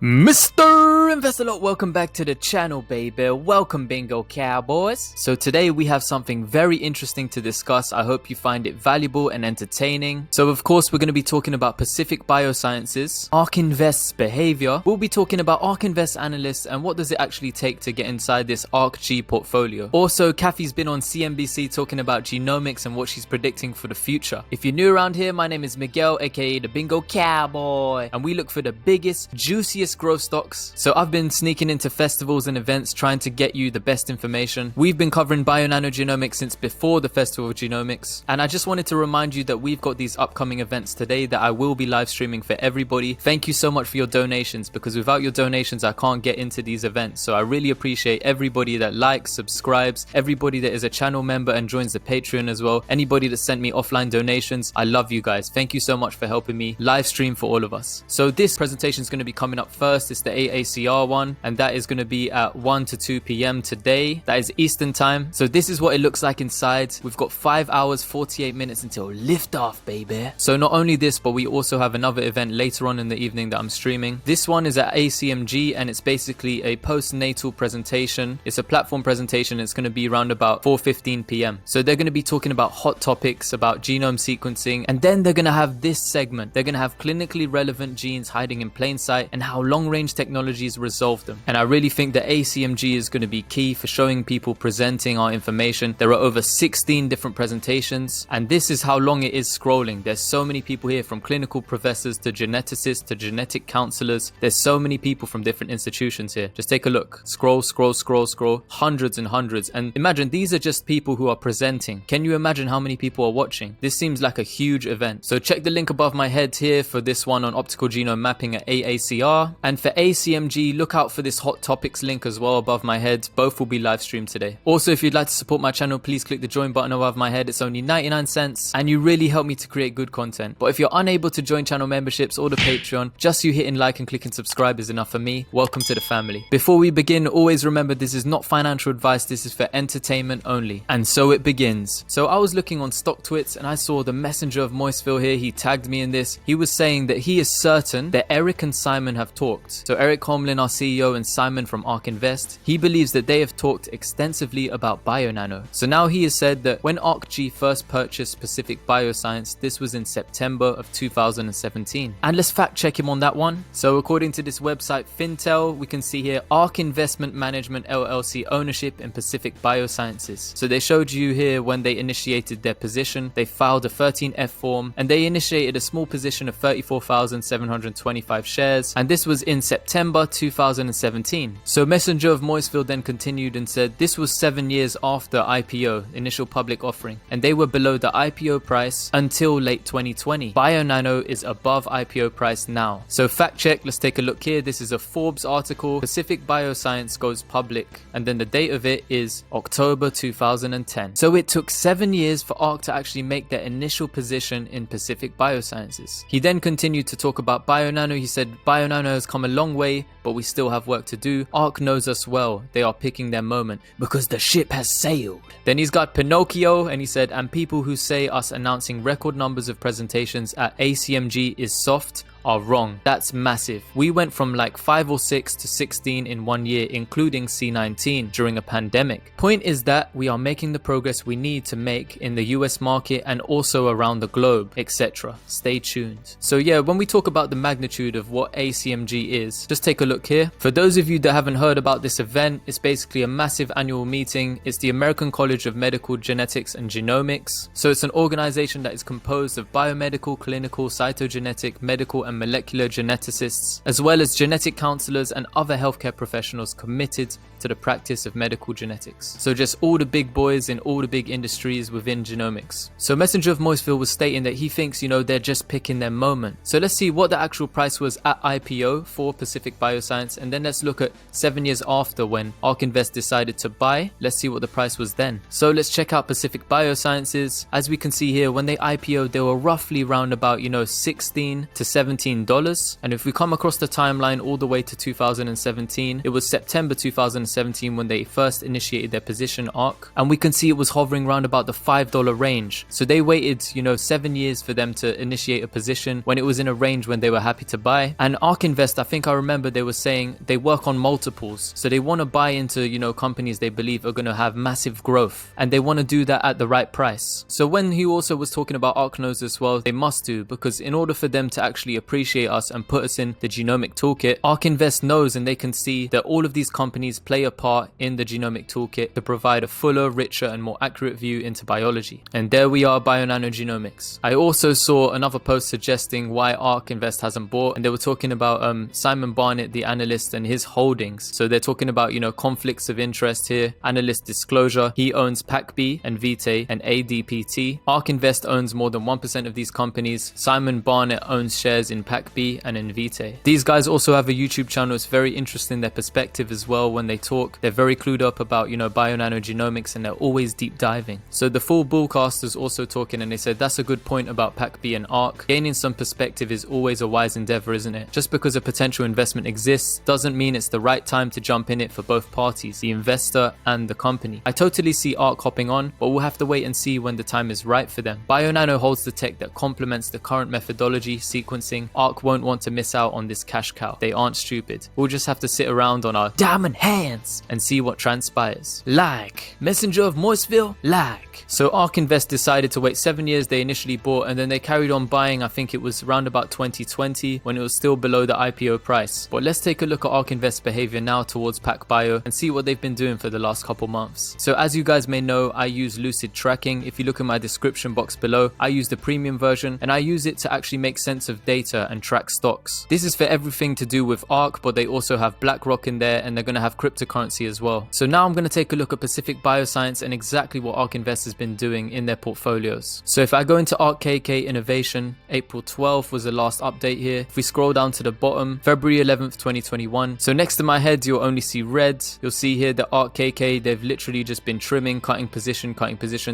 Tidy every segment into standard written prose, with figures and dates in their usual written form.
Mr. Invest ALOT, welcome back to the channel, baby. Welcome, bingo cowboys. So today we have something very interesting to discuss. I hope you find it valuable and entertaining. So of course we're going to be talking about Pacific Biosciences, Ark Invest's behavior. We'll be talking about Ark Invest analysts and what does it actually take to get inside this ARKG portfolio. Also, Kathy's been on CNBC talking about genomics and what she's predicting for the future. If you're new around here, my name is Miguel, aka the bingo cowboy, and we look for the biggest, juiciest growth stocks. So I've been sneaking into festivals and events trying to get you the best information. We've been covering Bionano genomics since before the Festival of Genomics, and I just wanted to remind you that we've got these upcoming events today that I will be live streaming for everybody. Thank you so much for your donations, because without your donations I can't get into these events. So I really appreciate everybody that likes, subscribes, everybody that is a channel member and joins the Patreon as well, anybody that sent me offline donations. I love you guys. Thank you so much for helping me live stream for all of us. So this presentation is going to be coming up first. It's the AACR one, and that is going to be at 1 to 2 p.m. today. That is Eastern time. So this is what it looks like inside. We've got 5 hours 48 minutes until liftoff, baby. So not only this, but we also have another event later on in the evening that I'm streaming. This one is at ACMG, and it's basically a postnatal presentation. It's a platform presentation. It's going to be around about 4:15 p.m. So they're going to be talking about hot topics, about genome sequencing, and then they're going to have this segment. They're going to have clinically relevant genes hiding in plain sight and how long-range technologies resolve them. And I really think that ACMG is going to be key for showing people, presenting our information. There are over 16 different presentations, and this is how long it is scrolling. There's so many people here, from clinical professors to geneticists to genetic counselors. There's so many people from different institutions here. Just take a look. Scroll, scroll, scroll, scroll. Hundreds and hundreds. And imagine these are just people who are presenting. Can you imagine how many people are watching? This seems like a huge event. So check the link above my head here for this one on optical genome mapping at AACR. And for ACMG, look out for this hot topics link as well above my head. Both will be live streamed today. Also, if you'd like to support my channel, please click the join button above my head. It's only 99 cents and you really help me to create good content. But if you're unable to join channel memberships or the Patreon, just you hitting like and clicking subscribe is enough for me. Welcome to the family. Before we begin, always remember this is not financial advice. This is for entertainment only. And so it begins. So I was looking on StockTwits and I saw the messenger of Moistville here. He tagged me in this. He was saying that he is certain that Eric and Simon have talked. So Eric Holmlin, our CEO, and Simon from Ark Invest, he believes that they have talked extensively about Bionano. So now he has said that when ARKG first purchased Pacific Bioscience, this was in September of 2017. And let's fact check him on that one. So according to this website Fintel, we can see here Ark Investment Management LLC ownership in Pacific Biosciences. So they showed you here when they initiated their position. They filed a 13F form and they initiated a small position of 34,725 shares, and this was in September 2017. So Messenger of Moistville then continued and said this was 7 years after IPO, initial public offering, and they were below the IPO price until late 2020. Bionano is above IPO price now. So fact check, let's take a look here. This is a Forbes article. Pacific Bioscience goes public, and then the date of it is October 2010. So it took 7 years for Ark to actually make their initial position in Pacific Biosciences. He then continued to talk about Bionano. He said Bionano has come a long way, but we still have work to do. Ark knows us well. They are picking their moment because the ship has sailed. Then he's got Pinocchio, and he said, and people who say us announcing record numbers of presentations at ACMG is soft are wrong. That's massive. We went from like 5 or 6 to 16 in 1 year, including C19 during a pandemic. Point is that we are making the progress we need to make in the US market and also around the globe, etc. Stay tuned. So yeah, when we talk about the magnitude of what ACMG is, just take a look here. For those of you that haven't heard about this event, it's basically a massive annual meeting. It's the American College of Medical Genetics and Genomics. So it's an organization that is composed of biomedical, clinical, cytogenetic, medical and molecular geneticists, as well as genetic counselors and other healthcare professionals committed to the practice of medical genetics. So just all the big boys in all the big industries within genomics. So Messenger of Moistville was stating that he thinks, they're just picking their moment. So let's see what the actual price was at IPO for Pacific Bioscience, and then let's look at 7 years after when Ark Invest decided to buy. Let's see what the price was then. So let's check out Pacific Biosciences. As we can see here, when they IPO'd, they were roughly around about, 16 to 17 $18. And if we come across the timeline all the way to 2017, it was September 2017 when they first initiated their position Ark, and we can see it was hovering around about the $5 range. So they waited, 7 years for them to initiate a position when it was in a range when they were happy to buy. And Ark Invest, I think I remember they were saying they work on multiples, so they want to buy into companies they believe are going to have massive growth, and they want to do that at the right price. So when he also was talking about Ark knows as well, they must do, because in order for them to actually appreciate us and put us in the genomic toolkit, Ark Invest knows and they can see that all of these companies play a part in the genomic toolkit to provide a fuller, richer and more accurate view into biology. And there we are, Bionano Genomics. I also saw another post suggesting why Ark Invest hasn't bought, and they were talking about Simon Barnett, the analyst, and his holdings. So they're talking about conflicts of interest here, analyst disclosure. He owns PacB and Vitae and ADPT. Ark Invest owns more than 1% of these companies. Simon Barnett owns shares in PacB and in Vitae. These guys also have a YouTube channel. It's very interesting, their perspective as well when they talk. They're very clued up about Bionano Genomics, and they're always deep diving. So the full bullcast is also talking, and they said that's a good point about PacB and Ark. Gaining some perspective is always a wise endeavor, isn't it? Just because a potential investment exists doesn't mean it's the right time to jump in it for both parties, the investor and the company. I totally see Ark hopping on, but we'll have to wait and see when the time is right for them. Bionano holds the tech that complements the current methodology, sequencing. Ark won't want to miss out on this cash cow. They aren't stupid. We'll just have to sit around on our diamond hands and see what transpires. Like Messenger of Moistville, like. So Ark Invest decided to wait 7 years. They initially bought, and then they carried on buying. I think it was around about 2020 when it was still below the IPO price. But let's take a look at Ark Invest behavior now towards PacBio and see what they've been doing for the last couple months. So as you guys may know, I use Lucid Tracking. If you look in my description box below, I use the premium version, and I use it to actually make sense of data and track stocks. This is for everything to do with Ark, but they also have BlackRock in there, and they're going to have cryptocurrency as well. So now I'm going to take a look at Pacific Bioscience and exactly what Ark Invest has been doing in their portfolios. So if I go into arkg Innovation, April 12th was the last update here. If we scroll down to the bottom, February 11th 2021. So next to my head you'll only see red. You'll see here that arkg, they've literally just been trimming, cutting position.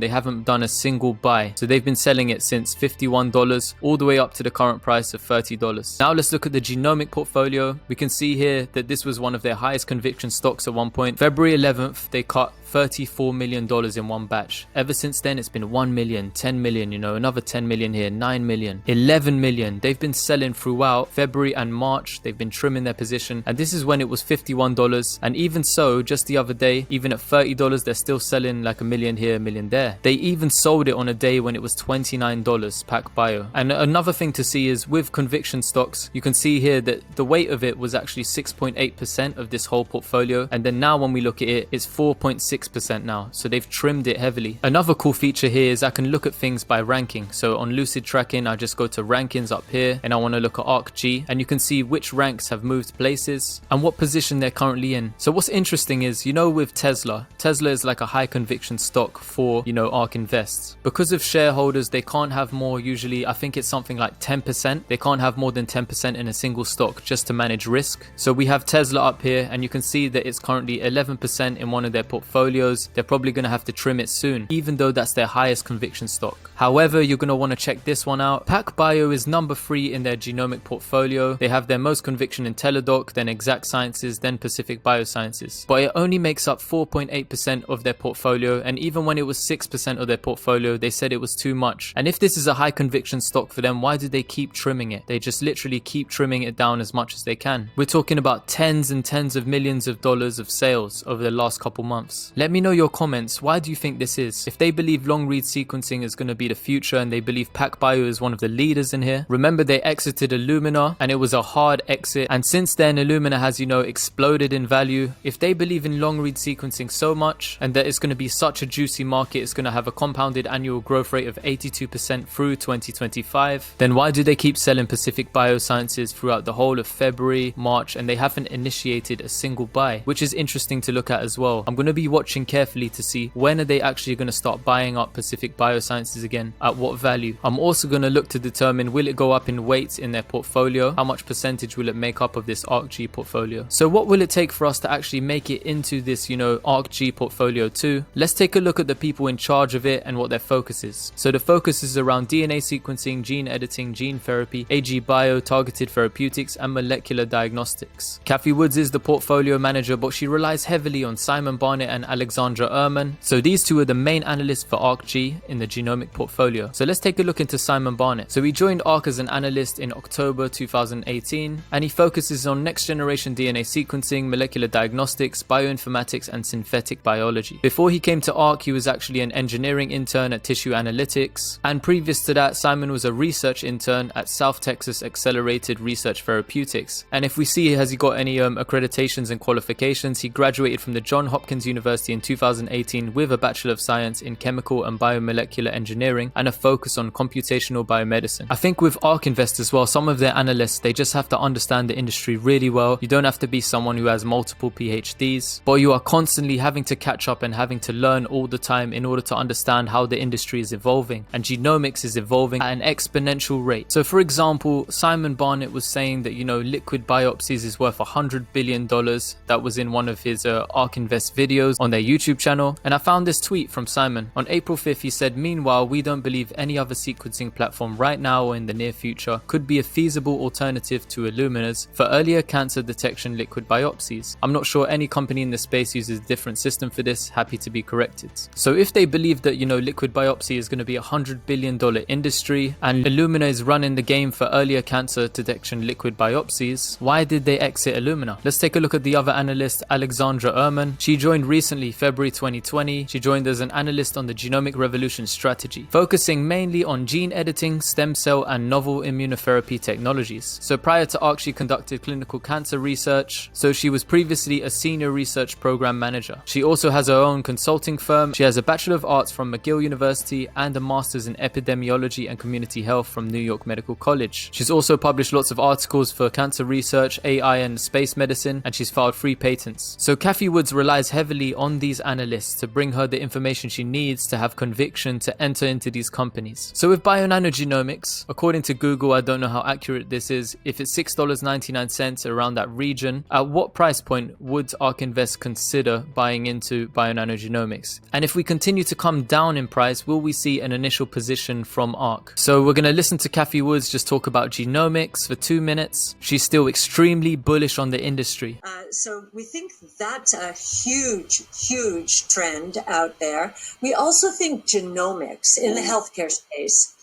They haven't done a single buy. So they've been selling it since $51 all the way up to the current price of $30. Now let's look at the genomic portfolio. We can see here that this was one of their highest conviction stocks at one point. February 11th they cut $34 million in one batch. Ever since then it's been 1 million, 10 million, another 10 million here, 9 million, 11 million. They've been selling throughout February and March. They've been trimming their position, and this is when it was $51. And even so, just the other day, even at $30, they're still selling like a million here, a million there. They even sold it on a day when it was $29, PacBio. And another thing to see is with conviction stocks, you can see here that the weight of it was actually 6.8% of this whole portfolio, and then now when we look at it, it's 4.6% now. So they've trimmed it heavily. Another cool feature here is I can look at things by ranking. So on Lucid Tracking, I just go to rankings up here, and I want to look at ARKG, and you can see which ranks have moved places and what position they're currently in. So what's interesting is, with Tesla is like a high conviction stock for, Ark Invest. Because of shareholders, they can't have more, usually I think it's something like 10%. They can't have more than 10% in a single stock just to manage risk. So we have Tesla up here, and you can see that it's currently 11% in one of their portfolios. They're probably going to have to trim it soon, even though that's their highest conviction stock. However, you're going to want to check this one out. PacBio is number 3 in their genomic portfolio. They have their most conviction in Teladoc, then Exact Sciences, then Pacific Biosciences. But it only makes up 4.8% of their portfolio, and even when it was 6% of their portfolio, they said it was too much. And if this is a high conviction stock for them, why do they keep trimming it? They just literally keep trimming it down as much as they can. We're talking about tens and tens of millions of dollars of sales over the last couple months. Let me know your comments. Why do you think this is? If they believe long read sequencing is going to be the future, and they believe PacBio is one of the leaders in here. Remember, they exited Illumina, and it was a hard exit, and since then Illumina has exploded in value. If they believe in long read sequencing so much, and that it's going to be such a juicy market, it's going to have a compounded annual growth rate of 82% through 2025, then why do they keep selling Pacific Biosciences throughout the whole of February, March, and they haven't initiated a single buy? Which is interesting to look at as well. I'm going to be watching watching carefully to see when are they actually going to start buying up Pacific Biosciences again, at what value. I'm also going to look to determine, will it go up in weight in their portfolio? How much percentage will it make up of this ARKG portfolio? So what will it take for us to actually make it into this, ARKG portfolio too? Let's take a look at the people in charge of it and what their focus is. So the focus is around DNA sequencing, gene editing, gene therapy, AG bio, targeted therapeutics, and molecular diagnostics. Kathy Woods is the portfolio manager, but she relies heavily on Simon Barnett and Alexandra Ehrman. So these two are the main analysts for ARKG in the genomic portfolio. So let's take a look into Simon Barnett. So he joined Ark as an analyst in October 2018, and he focuses on next generation DNA sequencing, molecular diagnostics, bioinformatics, and synthetic biology. Before he came to Ark, he was actually an engineering intern at Tissue Analytics, and previous to that, Simon was a research intern at South Texas Accelerated Research Therapeutics. And if we see, has he got any accreditations and qualifications, he graduated from the Johns Hopkins University in 2018 with a Bachelor of Science in Chemical and Biomolecular Engineering and a focus on computational biomedicine. I think with Ark Invest as well, some of their analysts, they just have to understand the industry really well. You don't have to be someone who has multiple PhDs, but you are constantly having to catch up and having to learn all the time in order to understand how the industry is evolving, and genomics is evolving at an exponential rate. So for example, Simon Barnett was saying that liquid biopsies is worth $100 billion. That was in one of his Ark Invest videos on their YouTube channel, and I found this tweet from Simon. On April 5th, he said, "Meanwhile, we don't believe any other sequencing platform right now or in the near future could be a feasible alternative to Illumina's for earlier cancer detection liquid biopsies. I'm not sure any company in the space uses a different system for this, happy to be corrected." So if they believe that, liquid biopsy is going to be a $100 billion industry and Illumina is running the game for earlier cancer detection liquid biopsies, why did they exit Illumina? Let's take a look at the other analyst, Alexandra Ehrman. She joined recently, February 2020. She joined as an analyst on the Genomic Revolution strategy, focusing mainly on gene editing, stem cell, and novel immunotherapy technologies. So prior to Ark, she conducted clinical cancer research. So she was previously a senior research program manager. She also has her own consulting firm. She has a Bachelor of Arts from McGill University and a Master's in Epidemiology and Community Health from New York Medical College. She's also published lots of articles for cancer research, AI, and space medicine, and she's filed 3 patents. So Kathy Woods relies heavily on these analysts to bring her the information she needs to have conviction to enter into these companies. So with Bionano Genomics, according to Google, I don't know how accurate this is, if it's $6.99 around that region, at what price point would Ark Invest consider buying into Bionano Genomics? And if we continue to come down in price, will we see an initial position from Ark? So we're going to listen to Kathy Woods just talk about genomics for 2 minutes. She's still extremely bullish on the industry. So we think that's a huge trend out there. We also think genomics in the healthcare space.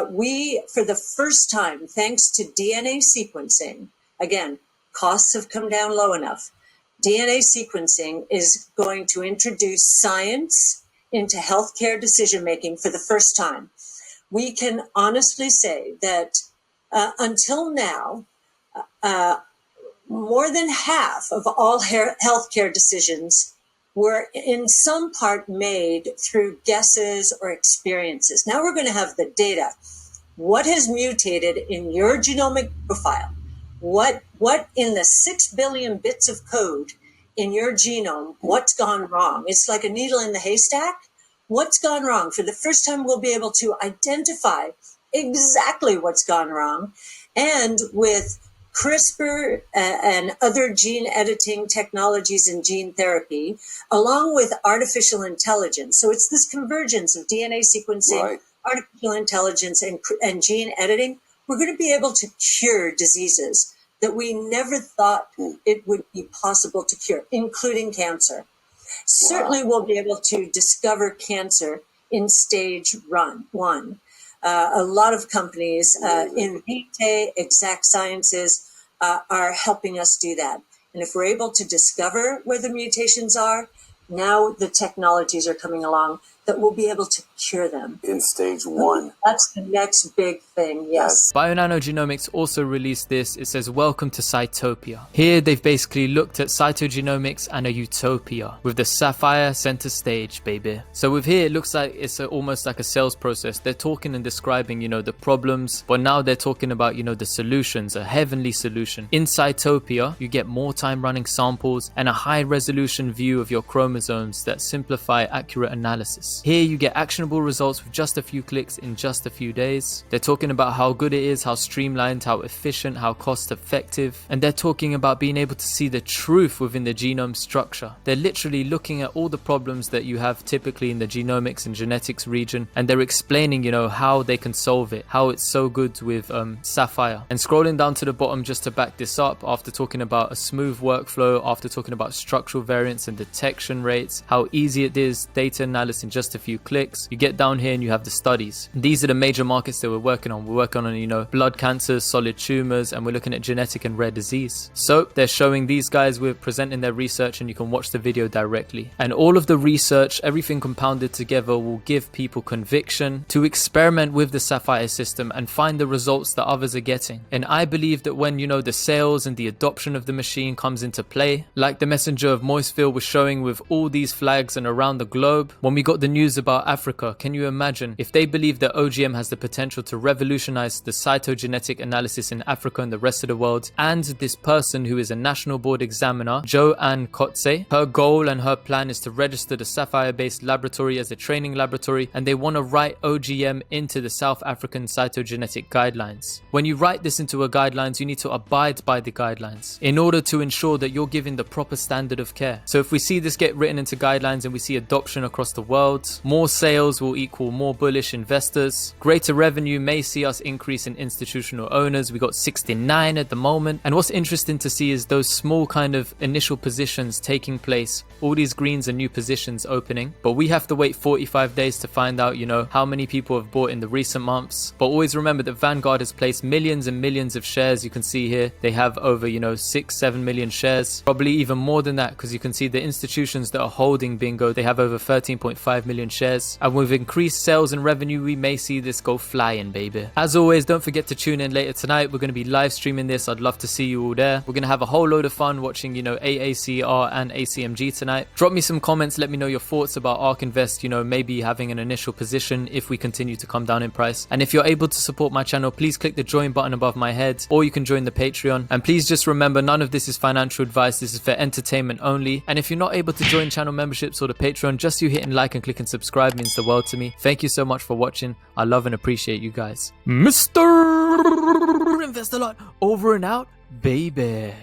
We, for the first time, thanks to DNA sequencing, again, costs have come down low enough. DNA sequencing is going to introduce science into healthcare decision-making for the first time. We can honestly say that until now, more than half of all healthcare decisions were in some part made through guesses or experiences. Now we're going to have the data. What has mutated in your genomic profile? What in the 6 billion bits of code in your genome, what's gone wrong? It's like a needle in the haystack. What's gone wrong? For the first time, we'll be able to identify exactly what's gone wrong. And with CRISPR and other gene editing technologies in gene therapy, along with artificial intelligence. So it's this convergence of DNA sequencing, right, artificial intelligence, and gene editing. We're going to be able to cure diseases that we never thought it would be possible to cure, including cancer. Certainly we'll be able to discover cancer in stage 1. A lot of companies, Invitae, Exact Sciences, are helping us do that. And if we're able to discover where the mutations are, now the technologies are coming along that we'll be able to cure them. In stage 1. That's the next big thing, yes. Bionano Genomics also released this. It says, welcome to Cytopia. Here they've basically looked at cytogenomics and a utopia with the sapphire center stage, baby. So with here, it looks like it's almost like a sales process. They're talking and describing, you know, the problems, but now they're talking about, you know, the solutions, a heavenly solution. In Cytopia, you get more time running samples and a high resolution view of your chromosomes that simplify accurate analysis. Here you get actionable results with just a few clicks in just a few days. They're talking about how good it is, how streamlined, how efficient, how cost effective, and they're talking about being able to see the truth within the genome structure. They're literally looking at all the problems that you have typically in the genomics and genetics region, and they're explaining, you know, how they can solve it, how it's so good with Sapphire. And scrolling down to the bottom just to back this up, after talking about a smooth workflow, after talking about structural variants and detection rates, how easy it is, data analysis in just a few clicks, you get down here and you have the studies. These are the major markets that we're working on. We're working on, you know, blood cancers, solid tumors, and we're looking at genetic and rare disease. So they're showing these guys, we're presenting their research, and you can watch the video directly. And all of the research, everything compounded together, will give people conviction to experiment with the Sapphire system and find the results that others are getting. And I believe that when, you know, the sales and the adoption of the machine comes into play, like the messenger of Moiseville was showing with all these flags and around the globe, when we got the news about Africa, can you imagine if they believe that OGM has the potential to revolutionize the cytogenetic analysis in Africa and the rest of the world? And this person who is a national board examiner, Joanne Kotze, her goal and her plan is to register the Sapphire-based laboratory as a training laboratory, and they want to write OGM into the South African cytogenetic guidelines. When you write this into a guidelines, you need to abide by the guidelines in order to ensure that you're giving the proper standard of care. So if we see this get written into guidelines and we see adoption across the world, more sales will equal more bullish investors. Greater revenue may see us increase in institutional owners. We got 69 at the moment. And what's interesting to see is those small kind of initial positions taking place. All these greens are new positions opening, but we have to wait 45 days to find out, you know, how many people have bought in the recent months. But always remember that Vanguard has placed millions and millions of shares. You can see here they have over, you know, 6-7 million shares, probably even more than that, because you can see the institutions that are holding Bingo, they have over 13.5 million shares. And with increased sales and revenue, we may see this go flying, baby. As always, don't forget to tune in later tonight. We're going to be live streaming this. I'd love to see you all there. We're going to have a whole load of fun watching, you know, AACR and ACMG tonight. Drop me some comments. Let me know your thoughts about Ark Invest, you know, maybe having an initial position if we continue to come down in price. And if you're able to support my channel, please click the join button above my head, or you can join the Patreon. And please just remember, none of this is financial advice. This is for entertainment only. And if you're not able to join channel memberships or the Patreon, just you hitting like and clicking subscribe means the world to me. Thank you so much for watching. I love and appreciate you guys. Mr. Invest a Lot, over and out, baby.